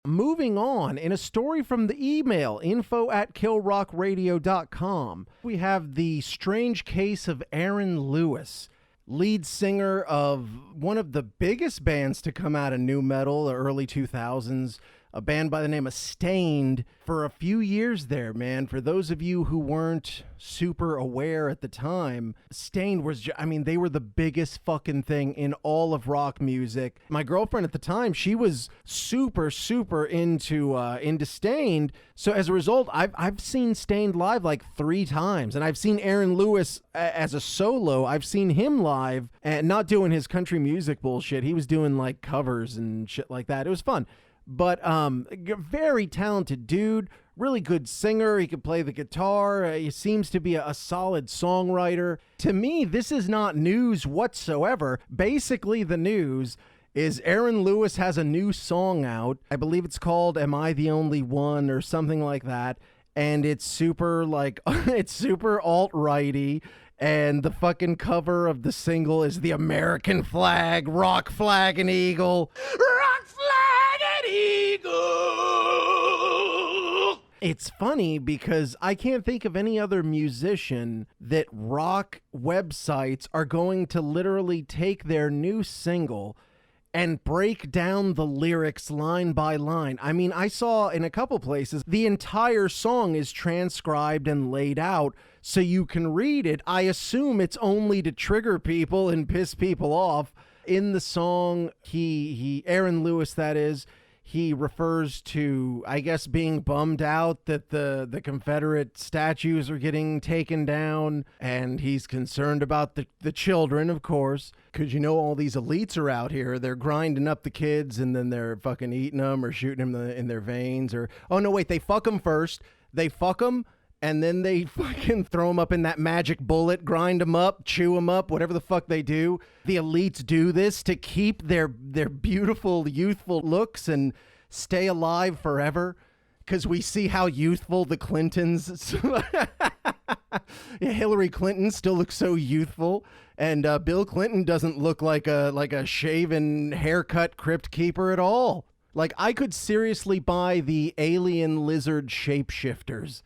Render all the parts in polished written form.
Moving on, in a story from the email, info@killrockradio.com, we have the strange case of Aaron Lewis, lead singer of one of the biggest bands to come out of nu metal, the early 2000s, a band by the name of Stained, for a few years there, man. For those of you who weren't super aware at the time, Stained was, they were the biggest fucking thing in all of rock music. My girlfriend at the time, she was super, super into Stained. So as a result, I've seen Stained live like 3 times, and I've seen Aaron Lewis as a solo. I've seen him live, and not doing his country music bullshit. He was doing like covers and shit like that. It was fun. But very talented dude, really good singer. He could play the guitar. He seems to be a solid songwriter. To me, this is not news whatsoever. Basically, the news is Aaron Lewis has a new song out. I believe it's called Am I the Only One or something like that. And it's super it's super alt-righty. And the fucking cover of the single is the American flag, rock, flag, and eagle. Rock, flag, and eagle. It's funny because I can't think of any other musician that rock websites are going to literally take their new single and break down the lyrics line by line. I mean, I saw in a couple places the entire song is transcribed and laid out so you can read it. I assume it's only to trigger people and piss people off. In the song, Aaron Lewis, that is, he refers to, I guess, being bummed out that the Confederate statues are getting taken down, and he's concerned about the children, of course, because all these elites are out here. They're grinding up the kids, and then they're fucking eating them or shooting them in their veins. Or, oh, no, wait, they fuck them first. They fuck them, and then they fucking throw them up in that magic bullet, grind them up, chew them up, whatever the fuck they do. The elites do this to keep their beautiful, youthful looks and stay alive forever, because we see how youthful the Clintons... Hillary Clinton still looks so youthful, and Bill Clinton doesn't look like a shaven, haircut crypt keeper at all. Like, I could seriously buy the alien lizard shapeshifters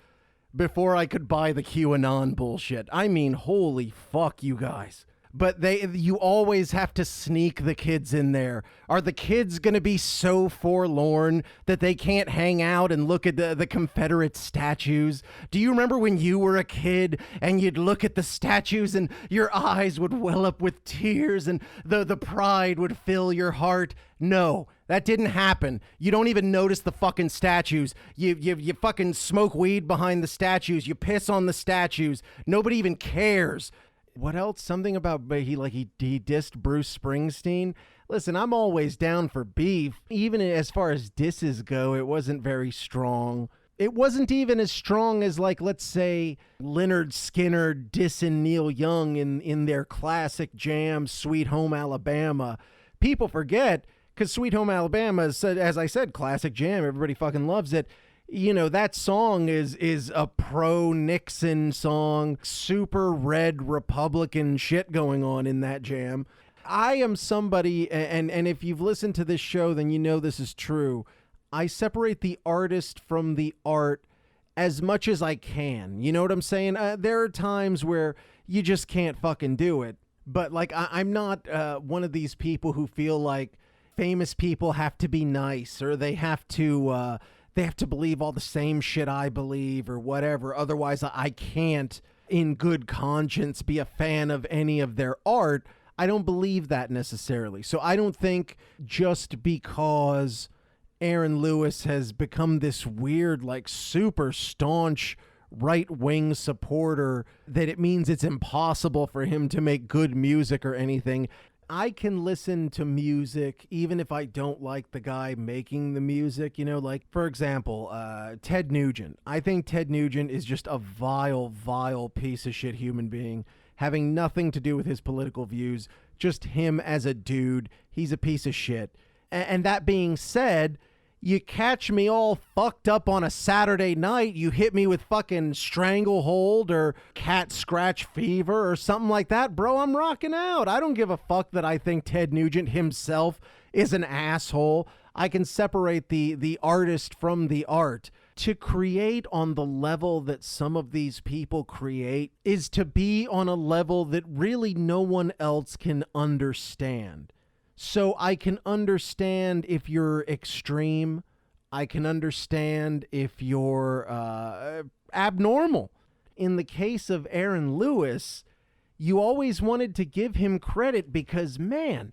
before I could buy the QAnon bullshit. I mean, holy fuck, you guys. But you always have to sneak the kids in there. Are the kids going to be so forlorn that they can't hang out and look at the Confederate statues? Do you remember when you were a kid and you'd look at the statues and your eyes would well up with tears and the pride would fill your heart? No, that didn't happen. You don't even notice the fucking statues. You fucking smoke weed behind the statues. You piss on the statues. Nobody even cares. What else? Something about he dissed Bruce Springsteen. Listen, I'm always down for beef. Even as far as disses go, it wasn't very strong. It wasn't even as strong as, like, let's say, Lynyrd Skynyrd dissing Neil Young in their classic jam, Sweet Home Alabama. People forget, because Sweet Home Alabama is, as I said, classic jam. Everybody fucking loves it. That song is a pro-Nixon song, super red Republican shit going on in that jam. I am somebody, and if you've listened to this show, then you know this is true. I separate the artist from the art as much as I can. You know what I'm saying? There are times where you just can't fucking do it. But, like, I'm not one of these people who feel like famous people have to be nice, or they have to believe all the same shit I believe or whatever. Otherwise, I can't, in good conscience, be a fan of any of their art. I don't believe that necessarily. So I don't think just because Aaron Lewis has become this weird, like, super staunch right-wing supporter that it means it's impossible for him to make good music or anything. I can listen to music even if I don't like the guy making the music, like, for example, Ted Nugent. I think Ted Nugent is just a vile, vile piece of shit human being, having nothing to do with his political views, just him as a dude. He's a piece of shit. And that being said, you catch me all fucked up on a Saturday night, you hit me with fucking stranglehold or cat scratch fever or something like that, bro, I'm rocking out. I don't give a fuck that I think Ted Nugent himself is an asshole. I can separate the artist from the art. To create on the level that some of these people create is to be on a level that really no one else can understand. So I can understand if you're extreme. I can understand if you're abnormal. In the case of Aaron Lewis, you always wanted to give him credit because, man,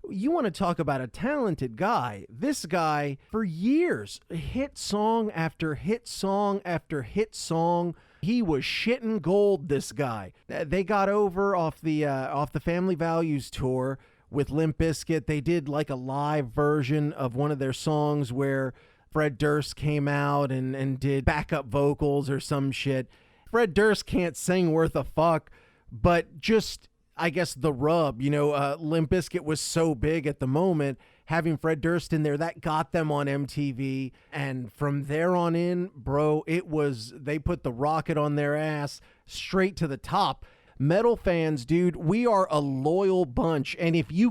you want to talk about a talented guy. This guy, for years, hit song after hit song after hit song. He was shitting gold, this guy. They got over off the Family Values tour with Limp Bizkit. They did like a live version of one of their songs where Fred Durst came out and did backup vocals or some shit. Fred Durst can't sing worth a fuck, but just, I guess, the rub, Limp Bizkit was so big at the moment, having Fred Durst in there, that got them on MTV. And from there on in, bro, they put the rocket on their ass straight to the top. Metal fans, dude, we are a loyal bunch. And if you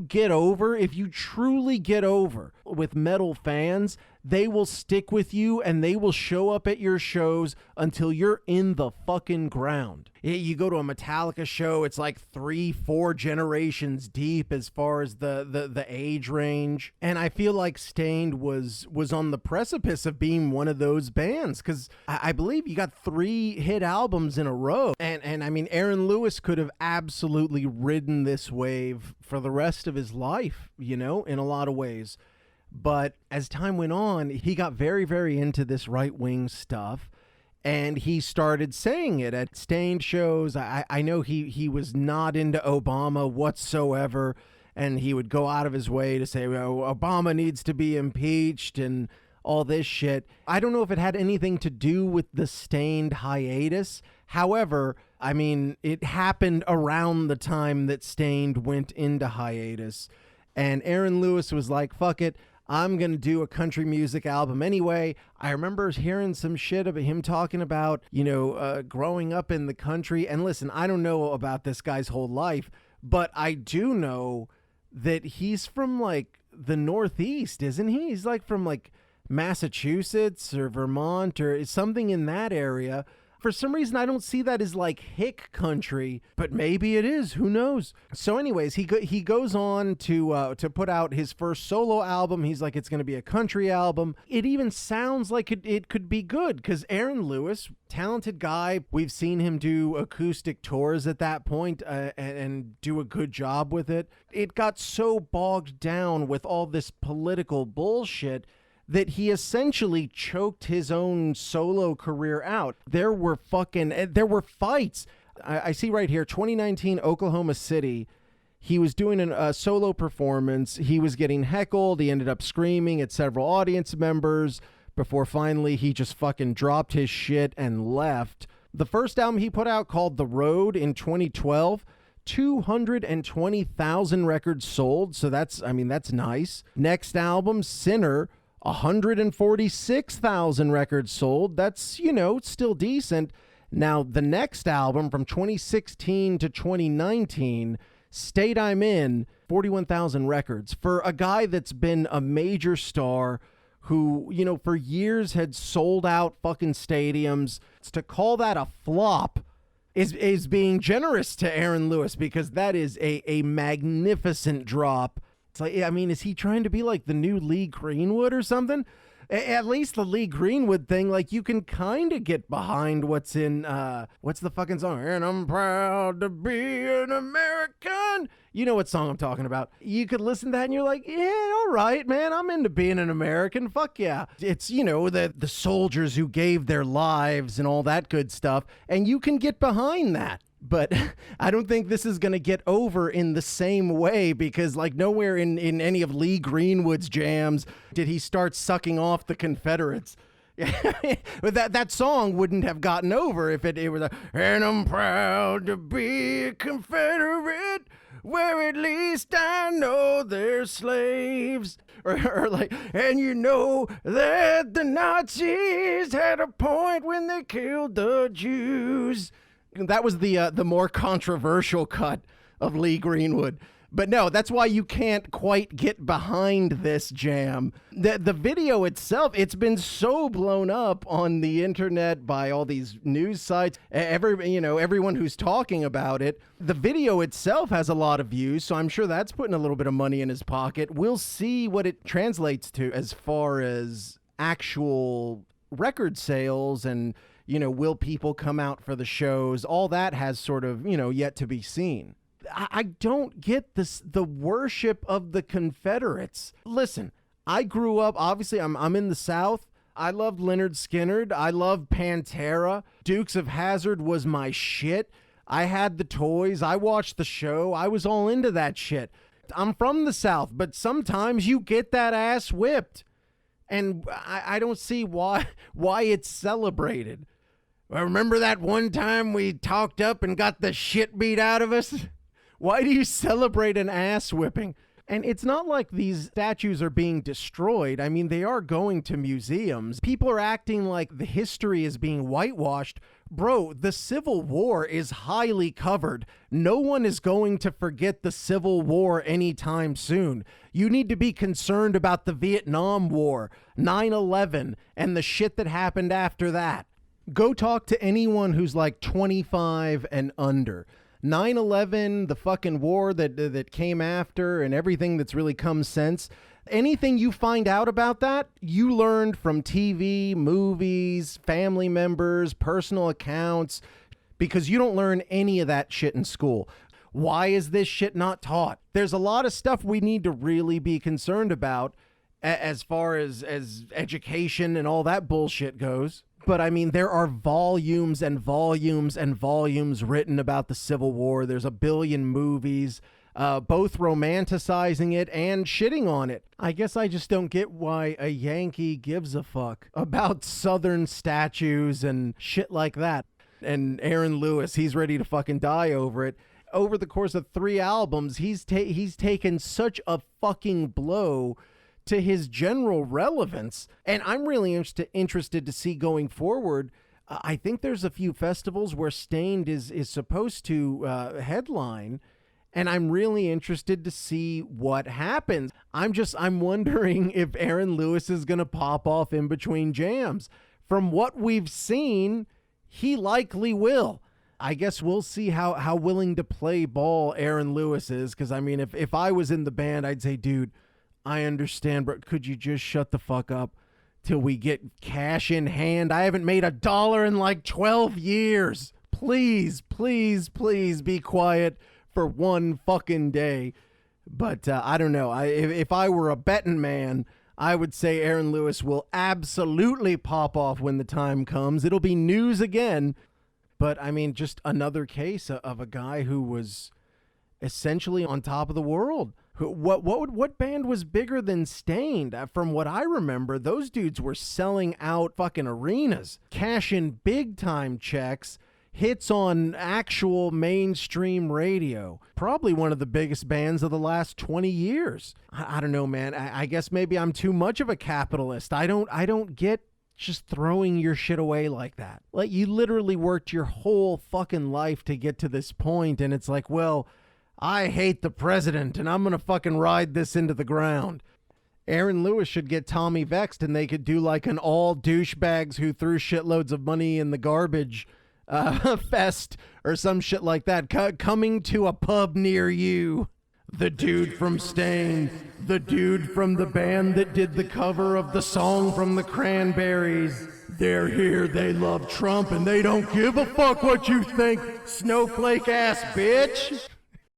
truly get over with metal fans, they will stick with you and they will show up at your shows until you're in the fucking ground. You go to a Metallica show, it's like 3-4 generations deep as far as the age range. And I feel like Stained was on the precipice of being one of those bands, because I believe you got 3 hit albums in a row. And I mean, Aaron Lewis could have absolutely ridden this wave for the rest of his life, in a lot of ways. But as time went on, he got very, very into this right-wing stuff, and he started saying it at Stained shows. I know he was not into Obama whatsoever, and he would go out of his way to say, well, Obama needs to be impeached and all this shit. I don't know if it had anything to do with the Stained hiatus. However, I mean, it happened around the time that Stained went into hiatus, and Aaron Lewis was like, fuck it, I'm going to do a country music album anyway. I remember hearing some shit about him talking about, growing up in the country. And listen, I don't know about this guy's whole life, but I do know that he's from like the Northeast, isn't he? He's like from like Massachusetts or Vermont or something in that area. For some reason, I don't see that as like hick country, but maybe it is. Who knows? So anyways, he goes on to put out his first solo album. He's like, it's going to be a country album. It even sounds like it could be good, because Aaron Lewis, talented guy. We've seen him do acoustic tours at that point and do a good job with it. It got so bogged down with all this political bullshit that he essentially choked his own solo career out. There were fights. I see right here, 2019, Oklahoma City. He was doing a solo performance. He was getting heckled. He ended up screaming at several audience members before finally he just fucking dropped his shit and left. The first album he put out, called The Road, in 2012, 220,000 records sold. So that's nice. Next album, Sinner, 146,000 records sold. That's, still decent. Now, the next album from 2016 to 2019, State I'm In, 41,000 records. For a guy that's been a major star who, for years had sold out fucking stadiums, to call that a flop is being generous to Aaron Lewis, because that is a magnificent drop. It's like, I mean, is he trying to be like the new Lee Greenwood or something? At least the Lee Greenwood thing, like, you can kind of get behind what's in, what's the fucking song? And I'm proud to be an American. You know what song I'm talking about. You could listen to that and you're like, yeah, all right, man, I'm into being an American. Fuck yeah. It's, the soldiers who gave their lives and all that good stuff. And you can get behind that. But I don't think this is going to get over in the same way, because like nowhere in any of Lee Greenwood's jams did he start sucking off the Confederates. But that song wouldn't have gotten over if it was and I'm proud to be a Confederate, where at least I know they're slaves. Or like, and that the Nazis had a point when they killed the Jews. That was the more controversial cut of Lee Greenwood. But no, that's why you can't quite get behind this jam. The video itself, it's been so blown up on the internet by all these news sites, everyone who's talking about it. The video itself has a lot of views, so I'm sure that's putting a little bit of money in his pocket. We'll see what it translates to as far as actual record sales and, will people come out for the shows? All that has sort of, yet to be seen. I don't get the worship of the Confederates. Listen, I grew up, obviously, I'm in the South. I loved Lynyrd Skynyrd. I loved Pantera. Dukes of Hazzard was my shit. I had the toys. I watched the show. I was all into that shit. I'm from the South, but sometimes you get that ass whipped. And I don't see why it's celebrated. I remember that one time we talked up and got the shit beat out of us? Why do you celebrate an ass whipping? And it's not like these statues are being destroyed. I mean, they are going to museums. People are acting like the history is being whitewashed. Bro, the Civil War is highly covered. No one is going to forget the Civil War anytime soon. You need to be concerned about the Vietnam War, 9/11, and the shit that happened after that. Go talk to anyone who's like 25 and under. 9/11, the fucking war that came after, and everything that's really come since. Anything you find out about that, you learned from TV, movies, family members, personal accounts, because you don't learn any of that shit in school. Why is this shit not taught? There's a lot of stuff we need to really be concerned about as far as education and all that bullshit goes. But I mean, there are volumes and volumes and volumes written about the Civil War. There's a billion movies, both romanticizing it and shitting on it. I guess I just don't get why a Yankee gives a fuck about Southern statues and shit like that. And Aaron Lewis, he's ready to fucking die over it. Over the course of 3 albums, he's taken such a fucking blow to his general relevance. And I'm really interested to see going forward. I think there's a few festivals where Stained is supposed to headline, and I'm really interested to see what happens. I'm wondering if Aaron Lewis is going to pop off in between jams. From what we've seen, he likely will. I guess we'll see how willing to play ball Aaron Lewis is, because I mean, if I was in the band, I'd say, dude, I understand, but could you just shut the fuck up till we get cash in hand? I haven't made $1 in like 12 years. Please, please, please be quiet for one fucking day. But I don't know. If I were a betting man, I would say Aaron Lewis will absolutely pop off when the time comes. It'll be news again. But I mean, just another case of a guy who was essentially on top of the world. What band was bigger than Stained? From what I remember, those dudes were selling out fucking arenas, cashing big time checks, hits on actual mainstream radio. Probably one of the biggest bands of the last 20 years. I don't know, man. I guess maybe I'm too much of a capitalist. I don't get just throwing your shit away like that. Like, you literally worked your whole fucking life to get to this point, and it's like, well, I hate the president, and I'm going to fucking ride this into the ground. Aaron Lewis should get Tommy vexed, and they could do like an all douchebags who threw shitloads of money in the garbage fest or some shit like that. Coming to a pub near you. The dude from Stained, the dude from the band that did the cover of the song from the Cranberries. They're here, they love Trump, and they don't give a fuck what you think, snowflake ass bitch.